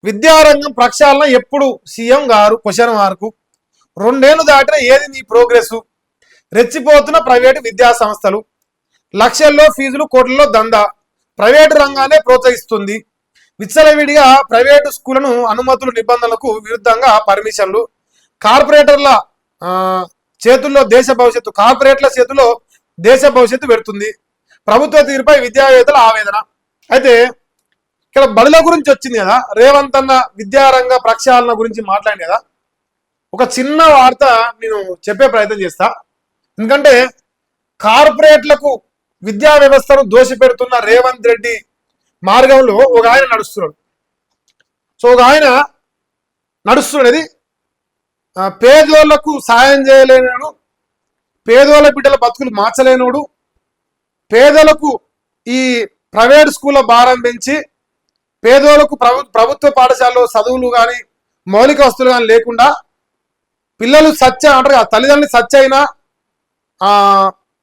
విద్యారంగం ప్రక్షాళన ఎప్పుడు సీఎం గారు క్వశ్చన్ మార్కు. 2 ఏళ్లు దాటిన ఏది నీ ప్రోగ్రెస్? రెచ్చిపోతున్న ప్రైవేటు విద్యా సంస్థలు, లక్షల్లో ఫీజులు కోట్లలో దందా, ప్రైవేటు రంగానే ప్రోత్సహిస్తుంది. విచ్చలవిడిగా ప్రైవేటు స్కూళ్లను అనుమతులు నిబంధనలకు విరుద్ధంగా పర్మిషన్లు, కార్పొరేటర్ల చేతుల్లో దేశ భవిష్యత్తు, కార్పొరేట్ల చేతుల్లో దేశ భవిష్యత్తు పెడుతుంది. ప్రభుత్వ తీరుపై విద్యావేత్తల ఆవేదన. అయితే ఇక్కడ బడుల గురించి వచ్చింది కదా, రేవంత్ అన్న విద్యారంగ ప్రక్షాళన గురించి మాట్లాడింది కదా. ఒక చిన్న వార్త నేను చెప్పే ప్రయత్నం చేస్తా. ఎందుకంటే కార్పొరేట్లకు విద్యా వ్యవస్థను దోషపెడుతున్న రేవంత్ రెడ్డి మార్గంలో ఒక ఆయన నడుస్తున్నాడు. సో ఒక ఆయన నడుస్తున్నది పేదోళ్లకు సాయం చేయలేనాడు, పేదోళ్ళ బిడ్డల బతుకులు మార్చలేనోడు, పేదలకు ఈ ప్రైవేట్ స్కూళ్ళ భారం పెంచి పేదోళ్లకు ప్రభుత్వ పాఠశాలలో చదువులు కానీ మౌలిక వస్తువులు కానీ లేకుండా పిల్లలు అంటారు తల్లిదండ్రులు సచ్చైనా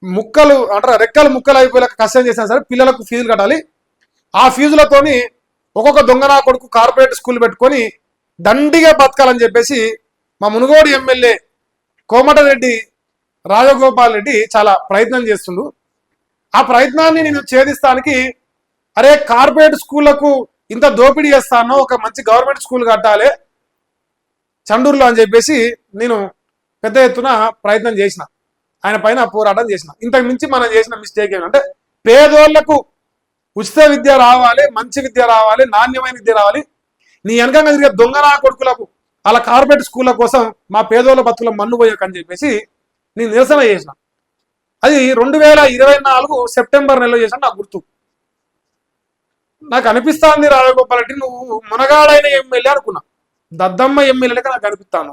ముక్కలు అంటారు రెక్కలు ముక్కలు అయిపోయేలా కష్టం చేసినా సరే పిల్లలకు ఫీజులు కట్టాలి. ఆ ఫీజులతోని ఒక్కొక్క దొంగనా కొడుకు కార్పొరేట్ స్కూల్ పెట్టుకొని దండిగా బతకాలని చెప్పేసి మా మునుగోడు ఎమ్మెల్యే కోమటిరెడ్డి రాజగోపాల్ రెడ్డి చాలా ప్రయత్నం చేస్తుండు. ఆ ప్రయత్నాన్ని నేను ఛేదిస్తానికి అరే కార్పొరేట్ స్కూళ్లకు ఇంత దోపిడీ చేస్తానో ఒక మంచి గవర్నమెంట్ స్కూల్ కట్టాలి చండూరులో అని చెప్పేసి నేను పెద్ద ఎత్తున ప్రయత్నం చేసిన, ఆయన పైన పోరాటం చేసిన. ఇంతకు మించి మనం చేసిన మిస్టేక్ ఏంటంటే పేదోళ్లకు ఉచిత విద్య రావాలి, మంచి విద్య రావాలి, నాణ్యమైన విద్య రావాలి. నీ వెనకంగా తిరిగే దొంగనా కొడుకులకు అలా కార్పొరేట్ స్కూళ్ళ కోసం మా పేదోళ్ళ బతుకుల మన్ను పోయకని చెప్పేసి నేను నిరసన చేసిన. అది 2024 సెప్టెంబర్ నెలలో చేసిన నాకు గుర్తు. నాకు అనిపిస్తుంది రాజగోపాల్ రెడ్డి నువ్వు మునగాడైన ఎమ్మెల్యే అనుకున్నా, దద్దమ్మ ఎమ్మెల్యేగా నాకు అనిపిస్తాను.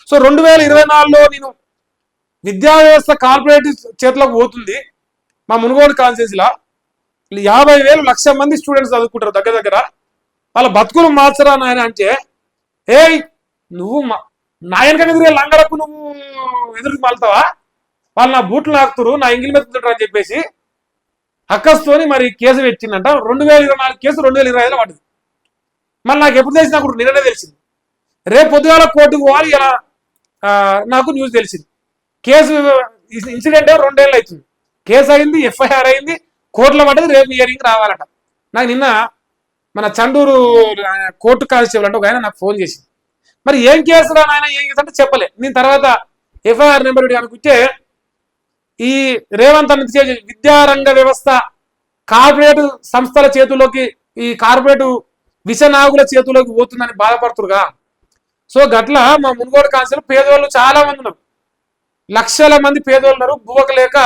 సో 2024లో నేను విద్యా వ్యవస్థ కార్పొరేట్ చేతులకు పోతుంది. మా మునుగోడు కాన్స్టిట్యూన్సీలో 50,000 1,00,000 మంది స్టూడెంట్స్ చదువుకుంటారు దగ్గర దగ్గర. వాళ్ళ బతుకులు మార్చరా నాయన అంటే నువ్వు నాయనకన్నా తిరిగే లంగరకు నువ్వు ఎదురు మాలుతావా, వాళ్ళు నా బూట్లు నాకుతురు, నా ఇంగిలి మెత్తుతుంటారు అని చెప్పేసి అక్కస్తోని మరి కేసు పెట్టిందంట. 2024 కేసు 2025లో పడింది. మళ్ళీ నాకు ఎప్పుడు తెలిసి నాకు నిన్ననే తెలిసింది. రేపు పొద్దుగాల కోర్టుకు పోవాలి. ఇలా నాకు న్యూస్ తెలిసింది. కేసు ఇన్సిడెంట్ 2 ఏళ్ళు అవుతుంది. కేసు అయింది, ఎఫ్ఐఆర్ అయింది, కోర్టులో పడ్డది, రేపు హియరింగ్ రావాలట. నాకు నిన్న మన చండూరు కోర్టు కానిస్టేబుల్ అంటే ఒక ఆయన నాకు ఫోన్ చేసింది. మరి ఏం కేసురా నాయన ఏం కేసు అంటే చెప్పలే. నేను తర్వాత ఎఫ్ఐఆర్ నెంబర్ అనుకుంటే ఈ రేవంత్ అన్న విద్యారంగ వ్యవస్థ కార్పొరేట్ సంస్థల చేతుల్లోకి, ఈ కార్పొరేట్ విషనాగుల చేతుల్లోకి పోతుందని బాధపడుతురుగా. సో గట్ల మా మునుగోడు కాన్స్టిట్యూన్సీలో పేదోళ్ళు చాలా మంది ఉన్నారు, లక్షల మంది పేదోళ్ళు ఉన్నారు. బువ్వక లేక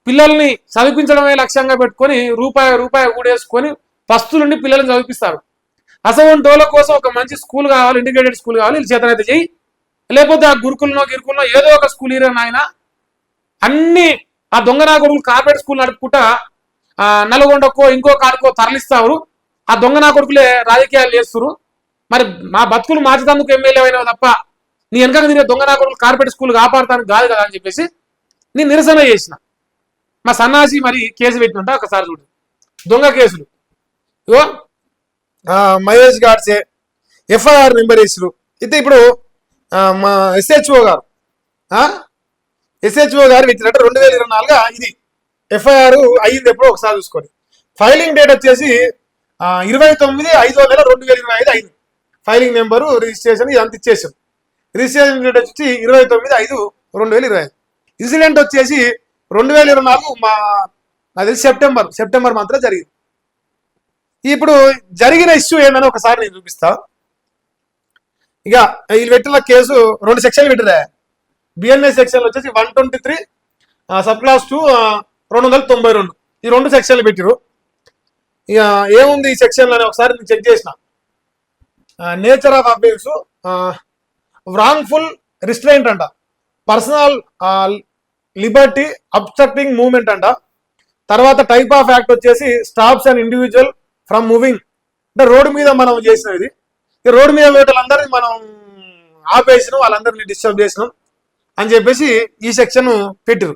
పిల్లల్ని చదివించడమే లక్ష్యంగా పెట్టుకొని రూపాయి ఊడేసుకొని పస్తులుండి పిల్లల్ని చదివిస్తారు. అసలు వాళ్ళ కోసం ఒక మంచి స్కూల్ కావాలి, ఇంటిగ్రేటెడ్ స్కూల్ కావాలి, వీళ్ళు చేతనైతే చెయ్యి, లేకపోతే ఆ గురుకులనో ఏదో ఒక స్కూల్ ఇరని ఆయన అన్ని ఆ దొంగనా కొడుకులు కార్పొరేట్ స్కూల్ నడుపుకుంటా నల్గొండకో ఇంకో కాడుకో తరలిస్తారు. ఆ దొంగనా కొడుకులే రాజకీయాలు చేస్తారు. మరి మా బతుకులు మార్చేందుకు ఎమ్మెల్యే అయినావు తప్ప నీ వెనక తిరిగే దొంగనా కొడుకులు కార్పొరేట్ స్కూల్ కాపాడతానికి కాదు కదా అని చెప్పేసి నేను నిరసన చేసిన. మా సన్నాసి మరి కేసు పెట్టినట్ట ఒకసారి చూడు, దొంగ కేసులు. ఇగో మహేష్ గాడ్సే ఎఫ్ఐఆర్ నెంబర్ వేసారు. అయితే ఇప్పుడు మా ఎస్హెచ్ఓ గారు పెట్టినట్టు 2024 ఇది ఎఫ్ఐఆర్ అయ్యింది. ఎప్పుడో ఒకసారి చూసుకోండి. ఫైలింగ్ డేట్ వచ్చేసి 29/5/2025 అయింది. ఫైలింగ్ నెంబరు, రిజిస్ట్రేషన్ ఇదంతా ఇచ్చేసాం. రిజిస్ట్రేషన్ డేట్ వచ్చి 29/5/2025. ఇన్సిడెంట్ వచ్చేసి 2024 అది సెప్టెంబర్ మాత్రం జరిగింది. ఇప్పుడు జరిగిన ఇష్యూ ఏందని ఒకసారి నేను చూపిస్తా. ఇక వీళ్ళు పెట్టిన కేసు 2 సెక్షన్లు పెట్టిరా. బిఎన్ఎస్ సెక్షన్లు వచ్చేసి 123 సబ్ క్లాస్ 2 292 ఈ 2 సెక్షన్లు పెట్టిరు. ఇక ఏముంది ఈ సెక్షన్లు అని ఒకసారి నేను చెక్ చేసిన. Nature of abuse, wrongful restraint అంట, పర్సనల్ లిబర్టీ అబ్స్ట్రక్టింగ్ మూవ్మెంట్ అంట. తర్వాత టైప్ ఆఫ్ యాక్ట్ వచ్చేసి stops and individual from moving, అంటే రోడ్డు మీద మనం చేసినది. రోడ్డు మీద వీళ్ళందరినీ మనం ఆపేసినాం, వాళ్ళందరినీ డిస్టర్బ్ చేసినాం అని చెప్పేసి ఈ సెక్షన్ పెట్టిరు.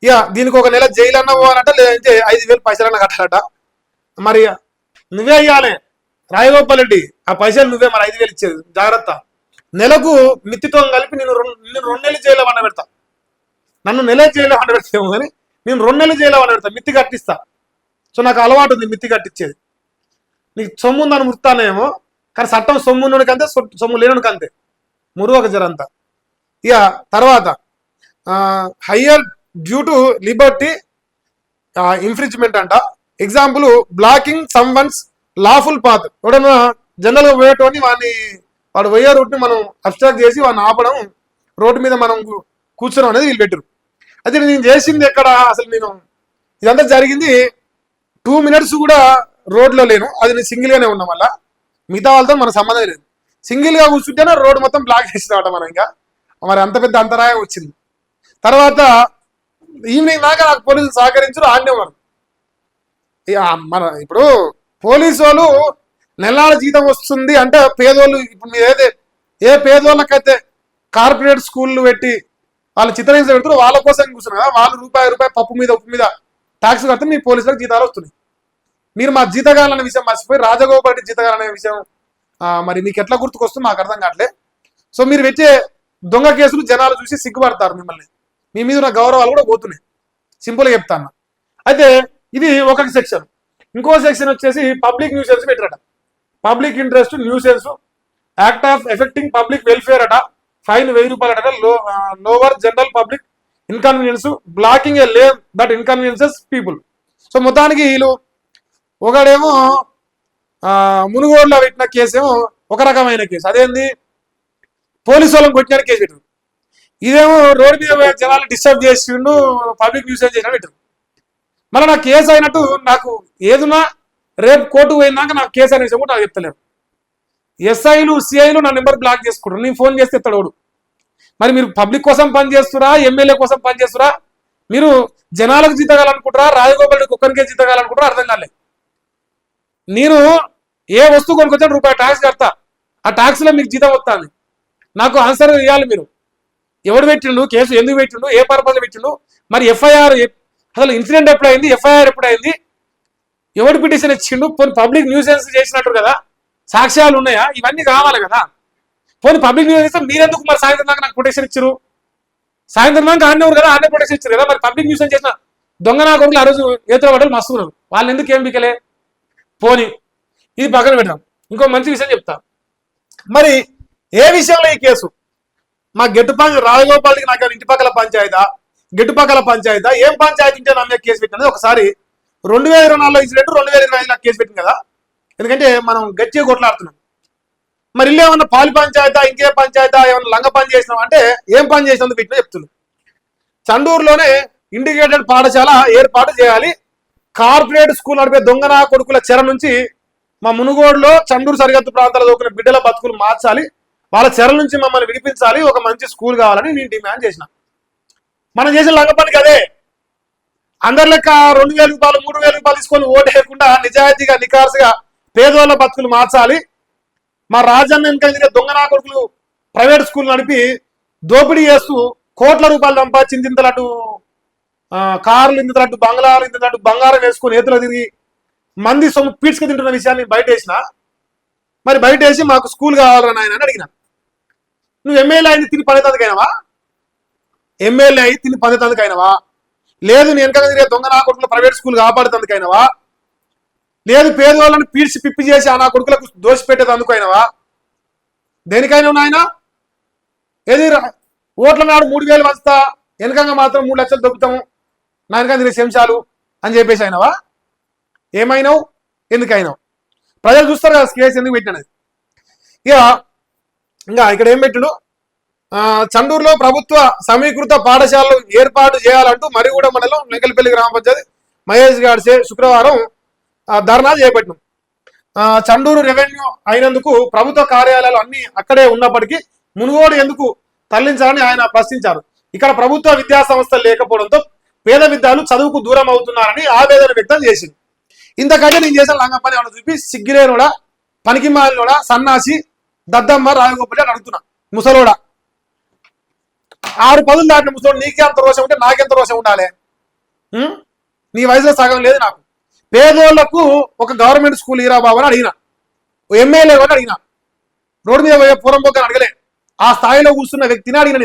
ఇక దీనికి 1 నెల జైలు అన్న పోవాలంట, లేదంటే 5,000 పైసలన్నా కట్టాలట. మరి నువ్వే ఇవ్వాలి, రాయగోపాల్ రెడ్డి ఆ పైసలు నువ్వే మరి 5,000 ఇచ్చేది జాగ్రత్త. నెలకు మిత్తితో కలిపి నేను 2 నెలలు జైల్లో వండ పెడతా. నన్ను నెల జైల్లో వండ పెడతాము కానీ నేను 2 నెలలు జైల్లో వండ పెడతా, మిత్తి కట్టిస్తా. సో నాకు అలవాటు ఉంది మిత్తి కట్టించేది. నీకు సొమ్ము ఉందని ముడతానేమో, కానీ చట్టం సొమ్ము ఉన్నోడికి అంతే, సొమ్ము లేనుడికి అంతే, మురుగు ఒక జరంతా. ఇక తర్వాత హయ్యర్ డ్యూ టు లిబర్టీ ఇన్ఫ్రిచ్మెంట్ అంట. Example blocking some once lawful path. ఎవడన్నా జనరల్గా పోయేటోని వాడు పోయే రూట్ని మనం అబ్స్ట్రాక్ట్ చేసి వాడిని ఆపడం, రోడ్డు మీద మనం కూర్చోడం అనేది వీళ్ళు పెట్టరు. అయితే నేను చేసింది ఎక్కడ అసలు, నేను ఇదంతా జరిగింది 2 minutes కూడా రోడ్లో లేను. అది నేను సింగిల్గానే ఉన్నాం, వల్ల మిగతా వాళ్ళతో మన సంబంధం లేదు. సింగిల్గా కూర్చుంటేనే రోడ్డు మొత్తం బ్లాక్ చేసినమాట మనం. ఇంకా మరి అంత పెద్ద అంతరాయం వచ్చింది. తర్వాత ఈవినింగ్ దాకా నాకు పోలీసులు సహకరించరు, ఆడనే ఉన్నారు. మన ఇప్పుడు పోలీసు వాళ్ళు నెలల జీతం వస్తుంది అంటే పేదోళ్ళు, ఇప్పుడు మీరు ఏ పేదోళ్ళకైతే కార్పొరేట్ స్కూళ్ళు పెట్టి వాళ్ళు చిత్రహింస పెడుతున్నారు, వాళ్ళ కోసం కూర్చున్నారు కదా. వాళ్ళు రూపాయి పప్పు మీద ఉప్పు మీద ట్యాక్స్ కడితే మీ పోలీసులకు జీతాలు వస్తున్నాయి. మీరు మా జీతగాలనే విషయం మర్చిపోయి రాజగోపాల్ రెడ్డి జీతగాలనే విషయం మరి మీకు ఎట్లా గుర్తుకొస్తుంది మాకు అర్థం కావట్లే. సో మీరు పెట్టే దొంగ కేసులు జనాలు చూసి సిగ్గుపడతారు, మిమ్మల్ని మీ మీద ఉన్న గౌరవాలు కూడా పోతున్నాయి. సింపుల్గా చెప్తాను. అయితే ఇది ఒక సెక్షన్. ఇంకో సెక్షన్ వచ్చేసి పబ్లిక్ న్యూసెన్స్ పెట్టారట. Public interest nuisance act of effecting public welfare అట, ఫైన్ 1000 రూపాయలు అట. Lower general public inconvenience blocking A lane that inconveniences people. So మొత్తానికి వీళ్ళు ఒకడేమో మునుగోడులో పెట్టిన కేసు ఏమో ఒక రకమైన కేసు, అదేంది పోలీసు వాళ్ళని కొట్టిన కేసు పెట్టారు. ఇదేమో రోడ్డు మీద జనాలు డిస్టర్బ్ చేసిండు, పబ్లిక్ న్యూసెన్స్ చేసిన పెట్టారు. మళ్ళీ నాకు కేసు అయినట్టు నాకు ఏదున్నా రేపు కోర్టుకు పోయిందాక నాకు కేసు అనే విషయం కూడా నాకు చెప్తలేరు. ఎస్ఐలు సిఐలు నా నెంబర్ బ్లాక్ చేసుకుంటారు, నేను ఫోన్ చేస్తే ఎత్తాడు. మరి మీరు పబ్లిక్ కోసం పని చేస్తురా, ఎమ్మెల్యే కోసం పని చేస్తురా, మీరు జనాలకు జీతగాలనుకుంటారా, రాజగోపాల్ రెడ్డి ఒక్కరికే జీతగాలనుకుంటారా అర్థం కాలేదు. నేను ఏ వస్తువు కొనుక్కొచ్చా రూపాయి ట్యాక్స్ కడతా, ఆ ట్యాక్స్లో మీకు జీతం వస్తుంది. నాకు ఆన్సర్ ఇవ్వాలి మీరు. ఎవడు పెట్టిండు కేసు, ఎందుకు పెట్టిండు, ఏ పర్పస్ పెట్టిండు, మరి ఎఫ్ఐఆర్ అసలు ఇన్సిడెంట్ ఎప్పుడైంది, ఎఫ్ఐఆర్ ఎప్పుడైంది, ఎవడు పిటిషన్ ఇచ్చిండు, పోనీ పబ్లిక్ న్యూసెన్స్ చేసినట్టు కదా, సాక్ష్యాలు ఉన్నాయా, ఇవన్నీ కావాలి కదా. పోనీ పబ్లిక్ న్యూసెన్స్ ఇస్తే మీరెందుకు మరి సాయంత్రం దాకా నాకు ప్రొటెక్షన్ ఇచ్చారు? సాయంత్రం దాకా ఆడినవారు కదా, ఆడనే ప్రొటెక్షన్ ఇచ్చారు కదా. మరి పబ్లిక్ న్యూసెన్స్ చేసిన దొంగ నా కొడుకులు ఆ రోజు ఏతో పడ్డలు మస్తు ఉన్నారు, వాళ్ళు ఎందుకు ఏం బికలే. పోనీ ఇది పక్కన పెడదాం. ఇంకో మంచి విషయం చెప్తా. మరి ఏ విషయంలో ఈ కేసు, మా రాజగోపాల్కి నాకు ఇంటి పక్కల పంచాయతా, గెట్టు పక్కల పంచాయతా, ఏం పంచాయతీ ఉంటే నా మీద కేసు పెట్టినది ఒకసారి 2024లో ఇన్సిడెంట్ 2025 కేసు పెట్టింది కదా. ఎందుకంటే మనం గట్టిగా కొట్లాడుతున్నాం. మరి ఇల్లు ఏమన్నా పాలి పంచాయతా, ఇంకే పంచాయతా, ఏమన్నా లంగ పని చేసినాం అంటే ఏం పని చేసినందుకు పెట్టినా చెప్తున్నాం. చండూరులోనే ఇంటిగ్రేటెడ్ పాఠశాల ఏర్పాటు చేయాలి, కార్పొరేట్ స్కూల్ నడిపే దొంగన కొడుకుల చెర నుంచి మా మునుగోడులో చండూరు సరిహద్దు ప్రాంతాల్లో దొరికిన బిడ్డల బతుకులు మార్చాలి, వాళ్ళ చెర నుంచి మమ్మల్ని విడిపించాలి, ఒక మంచి స్కూల్ కావాలని నేను డిమాండ్ చేసిన. మనం చేసిన లంగ పనికి అదే. అందరి లెక్క 2,000 రూపాయలు 3,000 రూపాయలు తీసుకొని ఓటు వేయకుండా నిజాయితీగా నికార్సుగా పేదోళ్ళ బతుకులు మార్చాలి. మా రాజన్న వెనక దొంగనా కొడుకులు ప్రైవేట్ స్కూల్ నడిపి దోపిడీ చేస్తూ కోట్ల రూపాయలు సంపాదించింది, ఇంతలట్టు కార్లు, ఇంతలట్టు బంగ్లాలు, ఇంతలట్టు బంగారం వేసుకొని ఏతులు తిరిగి మంది సొమ్ము పీడ్చుకు తింటున్న విషయాన్ని బయట వేసిన. మరి బయట వేసి మాకు స్కూల్ కావాలని ఆయన అని అడిగిన. నువ్వు ఎమ్మెల్యే అయింది తిని పదేతందుకైనవా? ఎమ్మెల్యే అయి తిని పదేతందుకైనవా? లేదు నేను వెనక తిరిగే దొంగ నా కొడుకులు ప్రైవేట్ స్కూల్ కాపాడుతందుకైనవా? లేదు పేదవాళ్ళని పీడ్చి పిప్పి చేసి ఆ నా కొడుకులకు దోషి పెట్టేదందుకైనవా? దేనికైనా నాయన? ఏది ఓట్ల నాడు 3,000 వస్తా, వెనకంగా మాత్రం 3 లక్షలు దొబ్బుతాము, నా వెనక తిరిగే శంశాలు అని చెప్పేసి అయినవా? ఏమైనావు, ఎందుకైనావు? ప్రజలు చూస్తారు కదా కేసు ఎందుకు పెట్టినది. ఇంకా ఇక్కడ ఏం పెట్టిండు, చండూరులో ప్రభుత్వ సమీకృత పాఠశాలలు ఏర్పాటు చేయాలంటూ మరిగూడ మండలం నెకల్పల్లి గ్రామ పంచాయతీ మహేష్ గాడ్సే శుక్రవారం ధర్నా చేపట్టినాం. చండూరు రెవెన్యూ అయినందుకు ప్రభుత్వ కార్యాలయాలు అన్ని అక్కడే ఉన్నప్పటికీ మునుగోడు ఎందుకు తరలించాలని ఆయన ప్రశ్నించారు. ఇక్కడ ప్రభుత్వ విద్యా సంస్థలు లేకపోవడంతో పేద విద్యార్థులు చదువుకు దూరం అవుతున్నారని ఆవేదన వ్యక్తం చేసింది. ఇంతకంటే నేను చేసిన లంగ పని ఏమన్నా చూపి సిగ్గిలేనోడా, పనికి మాలినోడా, సన్నాసి, దద్దమ్మ, రాజగోపాల్ అని అడుగుతున్నా. ముసలోడా 6 పదులు దాటిన ముసలోడు నీకే అంత రోషం ఉంటే నాకెంత రోషం ఉండాలి? నీ వయసులో సగం లేదు నాకు. పేదోళ్లకు ఒక గవర్నమెంట్ స్కూల్ ఇరా బాబు అని అడిగిన. ఎమ్మెల్యే కూడా అడిగిన, రోడ్డు మీద పోయే పూరంబోకని అడగలే, ఆ స్థాయిలో కూర్చున్న వ్యక్తిని అడిగిన.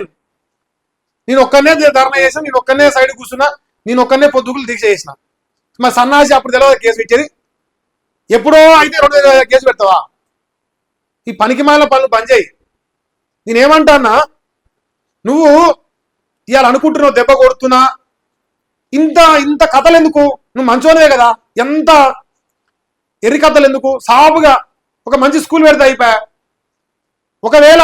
నేను ఒక్కనే ధర్నా చేసిన, నేను ఒక్కనే సైడ్ కూర్చున్నా, నేను ఒక్కనే పొద్దుగులు దీక్ష చేసిన. మరి సన్నాసి అప్పుడు తెలియదు కేసు పెట్టేది, ఎప్పుడో అయితే 2 కేసు పెడతావా? ఈ పనికిమాల పనులు బంద్ చేయి. నేనేమంటానా, నువ్వు ఇవాళ అనుకుంటున్నావు దెబ్బ కొడుతున్నా, ఇంత ఇంత కథలు ఎందుకు? నువ్వు మంచోనే కదా, ఎంత ఎర్రి కథలు ఎందుకు? సాపుగా ఒక మంచి స్కూల్ పెడితే అయిపోయా. ఒకవేళ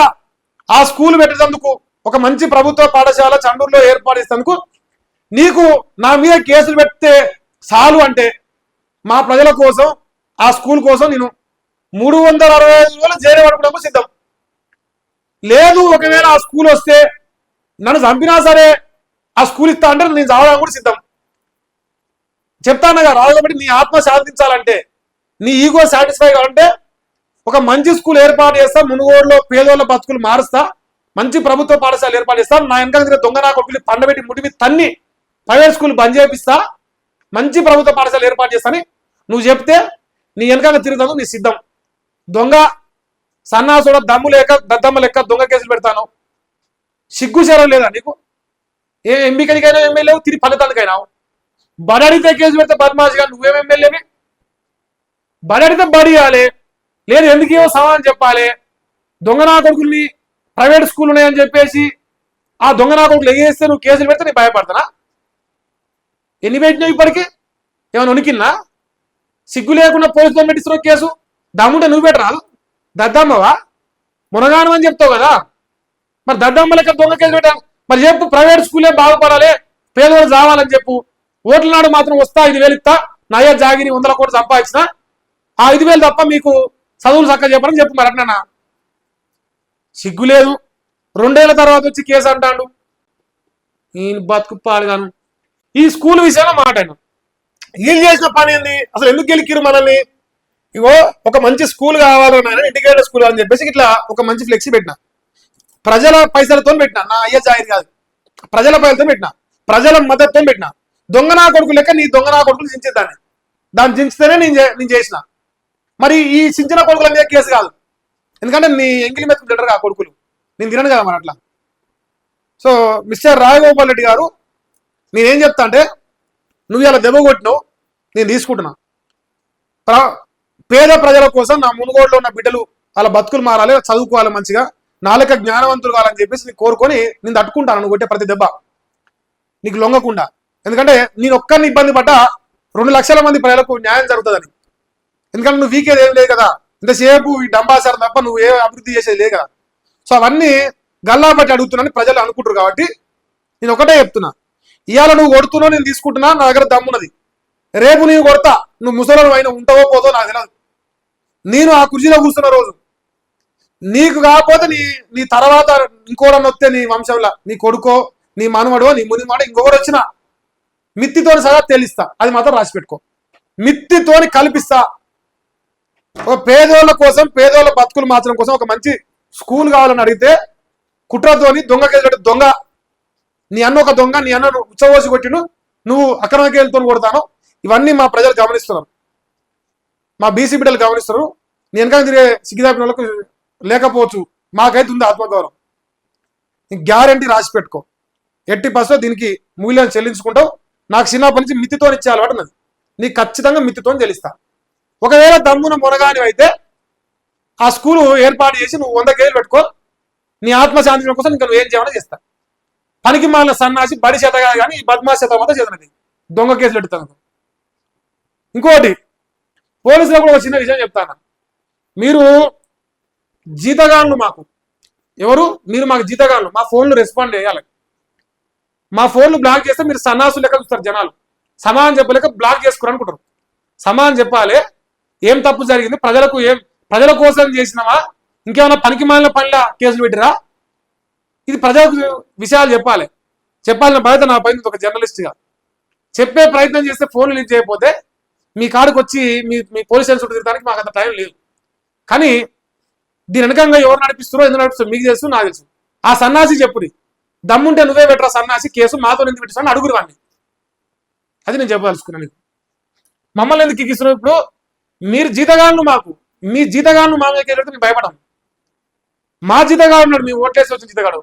ఆ స్కూల్ పెట్టేందుకు ఒక మంచి ప్రభుత్వ పాఠశాల చండూరులో ఏర్పాటు చేసేందుకు నీకు నా మీద కేసులు పెడితే చాలు అంటే, మా ప్రజల కోసం ఆ స్కూల్ కోసం నేను 365 రోజులు జైలు పడుకోవడానికి సిద్ధం. లేదు ఒకవేళ ఆ స్కూల్ వస్తే నన్ను చంపినా సరే ఆ స్కూల్ ఇస్తా అంటే నేను చావడానికి కూడా సిద్ధం. చెప్తానగా రాదు కాబట్టి నీ ఆత్మ శాంతించాలంటే, నీ ఈగో సాటిస్ఫై కావాలంటే ఒక మంచి స్కూల్ ఏర్పాటు చేస్తా, మునుగోడులో పేదోళ్ళ బతుకులు మారుస్తా, మంచి ప్రభుత్వ పాఠశాల ఏర్పాటు చేస్తా, నా వెనక దొంగ నా కొడుకులు పండబెట్టి ముడిమి తన్ని ప్రైవేట్ స్కూల్ బంద్ చేపిస్తా, మంచి ప్రభుత్వ పాఠశాల ఏర్పాటు చేస్తాని నువ్వు చెప్తే నీ వెనక తిరుగుతాను, నీ సిద్ధం. దొంగ సన్నాసుడ దమ్ము లేక దద్దమ్మ లెక్క దొంగ కేసులు పెడతాను, సిగ్గు చేరం లేదా నీకు? ఏ ఎంపీకైనా ఎమ్మెల్యే తిరిగి ఫలితానికైనావు. బడడితే కేసు పెడితే బద్మాషిగా నువ్వేం ఎమ్మెల్యేవి? బడడితే బడి ఇవ్వాలి, లేదు ఎందుకేమో సమాధానం చెప్పాలి. దొంగ నా కొడుకుల్ని ప్రైవేట్ స్కూల్ ఉన్నాయని చెప్పేసి ఆ దొంగ నా కొడుకులు ఎగేస్తే నువ్వు కేసులు పెడితే నేను భయపడతానా? ఎన్ని పెట్టినావు ఇప్పటికీ? ఏమైనా ఉనికిన్నా? సిగ్గు లేకుండా పోలీసులు పెట్టిస్తున్నావు కేసు, దమ్ముంటే నువ్వు పెట్టరాదు? దద్దమ్మవా మునగానం అని చెప్తావు కదా, మరి దద్దమ్మ లెక్క దొంగ కేసు పెట్టాను. మరి చెప్పు, ప్రైవేట్ స్కూలే బాగుపడాలి, పేదవాళ్ళు చావాలని చెప్పు. ఓట్ల నాడు మాత్రం వస్తా 5,000 ఇస్తా, నయ్య జాగిరి 100 కోట్లు సంపాదించిన, ఆ 5,000 తప్ప మీకు చదువులు చక్కగా చెప్పని చెప్పు. మరి అట్లా సిగ్గు లేదు. 2 ఏళ్ల తర్వాత వచ్చి కేసు అంటాడు. నేను బతుకు పాడుగాను. ఈ స్కూల్ విషయంలో మాట వీళ్ళు చేసిన పని ఏంది? అసలు ఎందుకు గెలికిరు మనల్ని? ఇగో ఒక మంచి స్కూల్ కావాలన్నా, ఇంటిగ్రేటెడ్ స్కూల్ అని చెప్పేసి ఇట్లా ఒక మంచి ఫ్లెక్సీ పెట్టిన, ప్రజల పైసలతో పెట్టినా, నా అయ్య జాయిర్ కాదు, ప్రజల పైసలతో పెట్టినా, ప్రజల మద్దతుతో పెట్టినా. దొంగ నా కొడుకు లెక్క నీ దొంగ నా కొడుకులు చించేదాన్ని, దాన్ని చించితేనే నేను చేసిన. మరి ఈ చించిన కొడుకుల మీద కేసు కాదు, ఎందుకంటే నీ ఎంగిలి మెతుకు తింటారు ఆ కొడుకులు, నేను తినను కదా మరి అట్లా. సో మిస్టర్ రాజగోపాల్ రెడ్డి గారు, నేనేం చెప్తా అంటే, నువ్వు ఇలా దెబ్బ కొట్టినావు, నేను తీసుకుంటున్నా. పేద ప్రజల కోసం నా మునుగోడులో ఉన్న బిడ్డలు వాళ్ళ బతుకులు మారాలి, చదువుకోవాలి, మంచిగా నాలుక జ్ఞానవంతులు కావాలని చెప్పేసి నేను కోరుకొని నేను తట్టుకుంటాను నువ్వు కొట్టే ప్రతి దెబ్బ, నీకు లొంగకుండా. ఎందుకంటే నేను ఒక్కరిని ఇబ్బంది పడ్డా 2 లక్షల మంది ప్రజలకు న్యాయం జరుగుతుందని. ఎందుకంటే నువ్వు వీకేది ఏం లేదు కదా, ఇంతసేపు ఈ డంబాసారం తప్ప నువ్వు ఏ అభివృద్ధి చేసేది లేదు కదా. సో అవన్నీ గల్లా బట్టి అడుగుతున్నానని ప్రజలు అనుకుంటారు. కాబట్టి నేను ఒకటే చెప్తున్నా, ఇవాళ నువ్వు కొడుతున్నావు, నేను తీసుకుంటున్నా, నా దగ్గర దమ్మున్నది. రేపు నీవు కొడతా, నువ్వు ముసలు అయినా ఉంటావో పోదో నాకు తెలియదు. నేను ఆ కుర్చీలో కూర్చున్న రోజు నీకు కాకపోతే నీ తర్వాత ఇంకోడని వస్తే నీ వంశంలో నీ కొడుకో నీ మనవడో నీ మునిమాడో ఇంకొకటి వచ్చినా మిత్తితోని సగా తేలిస్తా, అది మాత్రం రాసి పెట్టుకో. మిత్తితోని కల్పిస్తా. ఒక పేదోళ్ళ కోసం, పేదోళ్ళ బతుకులు మార్చడం కోసం ఒక మంచి స్కూల్ కావాలని అడిగితే కుట్రతోని దొంగ కేసు, దొంగ నీ అన్న ఒక దొంగ, నీ అన్న ఉచ్చవోసి కొట్టిను, నువ్వు అక్రమ కేసులతో కొడతాను. ఇవన్నీ మా ప్రజలు గమనిస్తున్నారు, మా బీసీ బిడ్డలు గమనిస్తారు. నేను వెనక తిరిగే సిగ్గిదాపిన వాళ్ళకు లేకపోవచ్చు, మాకైతే ఉంది ఆత్మగౌరవం. గ్యారంటీ రాసి పెట్టుకో, ఎట్టి బస్సులో దీనికి మూల్యాన్ని చెల్లించుకుంటావు. నాకు చిన్నప్పటి నుంచి మిత్తితో ఇచ్చే అలవాటు ఉన్నది, నీకు ఖచ్చితంగా మిత్తితో చెల్లిస్తా. ఒకవేళ దమ్మున మునగాని అయితే ఆ స్కూలు ఏర్పాటు చేసి నువ్వు 100 కేజీలు పెట్టుకో, నీ ఆత్మశాంతి కోసం ఇంకా నువ్వు ఏం చేయాలో చేస్తా. పనికి మాలిన సన్నాసి బడి చేత కాదు కానీ ఈ బద్మాష్ చేత మాత్రం చేతనది, దొంగ కేసులు పెడతాను. ఇంకోటి పోలీసులకు కూడా ఒక చిన్న విషయం చెప్తాను. మీరు జీతగాళ్ళు మాకు ఎవరు? మీరు మాకు జీతగాళ్ళు. మా ఫోన్లు రెస్పాండ్ చేయాలి. మా ఫోన్లు బ్లాక్ చేస్తే మీరు సన్నాసులు లెక్క చూస్తారు జనాలు. సమాధానం చెప్పలేక బ్లాక్ చేసుకుని అనుకుంటారు. సమాధానం చెప్పాలి, ఏం తప్పు జరిగింది, ప్రజల కోసం చేసినావా, ఇంకేమైనా పనికి మాలిన పనిలా కేసులు పెట్టిరా, ఇది ప్రజలకు విషయాలు చెప్పాలిన బాధ్యత నా పైన ఒక జర్నలిస్ట్గా. చెప్పే ప్రయత్నం చేస్తే ఫోన్లు లింక్ చేయకపోతే మీ కాడికి వచ్చి మీ పోలీస్ స్టేషన్ చుట్టూ తిరగడానికి మాకు అంత టైం లేదు. కానీ దీని వెనకంగా ఎవరు నడిపిస్తారో ఎందుకు నడిపిస్తారో మీకు తెలుసు, నాకు తెలుసు. ఆ సన్నాసి చెప్పుది, దమ్ముంటే నువ్వే పెట్టరా సన్నాసి, కేసు మాతో ఎందుకు పెట్టిస్తాను అడుగురు వాడిని. అది నేను చెప్పదలుచుకున్నాను. నీకు మమ్మల్ని ఎందుకు ఎక్కిస్తున్నావు? ఇప్పుడు మీరు జీతగాళ్ళు మాకు, మీ జీతగాను మా మీద కేసు పెడితే మేము భయపడం. మా జీతగాడు ఉన్నాడు, మీ ఓట్లేసి వచ్చిన జీతగాడు,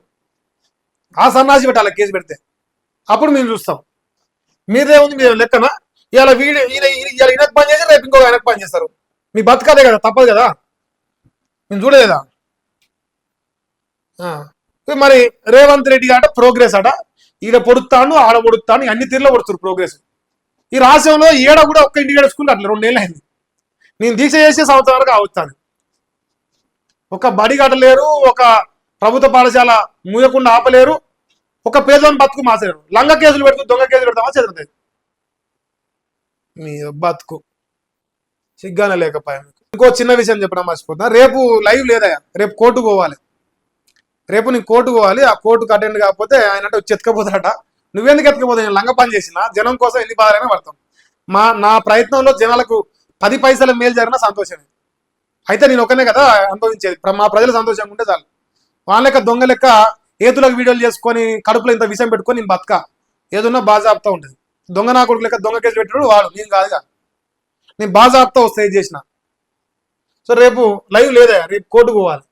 ఆ సన్నాసి పెట్టాలి కేసు పెడితే, అప్పుడు మేము చూస్తాం. మీదే ఉంది మీరు లెక్కన. ఇవాళ వీడు ఇవాళ ఈయనకు పని చేసి రేపు ఇంకో ఆయనకు పని చేస్తారు. మీ బతకదే కదా, తప్పదు కదా, మేము చూడలేదా. మరి రేవంత్ రెడ్డి అట ప్రోగ్రెస్ అట, ఈడ పొడుస్తాను ఆడ పొడుస్తాను, అన్ని తీరులో పొడుస్తారు ప్రోగ్రెస్. ఈ రాష్ట్రంలో ఏడ కూడా ఒక్క ఇంటిగ్రేటెడ్ స్కూల్ అట్లా 2 ఏళ్ళు అయింది. నేను దీక్ష చేసే సంవత్సరం వరకు అవుతాను. ఒక బడి కట్టలేరు, ఒక ప్రభుత్వ పాఠశాల మూయకుండా ఆపలేరు, ఒక పేదలను బతుకు మాసేరు. లంగ కేసులు పెడుతూ దొంగ కేసులు పెడతామా చదువుతుంది మీ బతుకు. సిగ్గానే లేకపోయా. ఇంకో చిన్న విషయం చెప్పడం మర్చిపోతున్నా. రేపు లైవ్ లేదా, రేపు కోర్టుకు పోవాలి. రేపు నీకు కోర్టుకు పోవాలి. ఆ కోర్టుకు అటెండ్ కాకపోతే ఆయన అంటే వచ్చి ఎత్తుకపోతాడట. నువ్వెందుకు ఎత్తుకపోతే, నేను లంగ పని చేసిన జనం కోసం ఎన్ని బాధలైనా పడతాం. నా ప్రయత్నంలో జనాలకు 10 పైసల మేలు జరిగినా సంతోషమే. అయితే నేను ఒకనే కదా అనుభవించేది. మా ప్రజలు సంతోషంగా ఉంటే చాలు. వాళ్ళ లెక్క దొంగ లెక్క ఏతులకు వీడియోలు చేసుకొని కడుపులో ఇంత విషయం పెట్టుకొని నేను బతక, ఏదన్నా బాజాబ్తా ఉంటుంది. దొంగ నా కొడుకు లెక్క దొంగ కేసు పెట్టాడు వాడు, నేను కాదుగా. నేను బాజాబ్తా వస్తే చేసిన. సో రేపు లైవ్ లేదా, రేపు కోర్టుకు పోవాలి.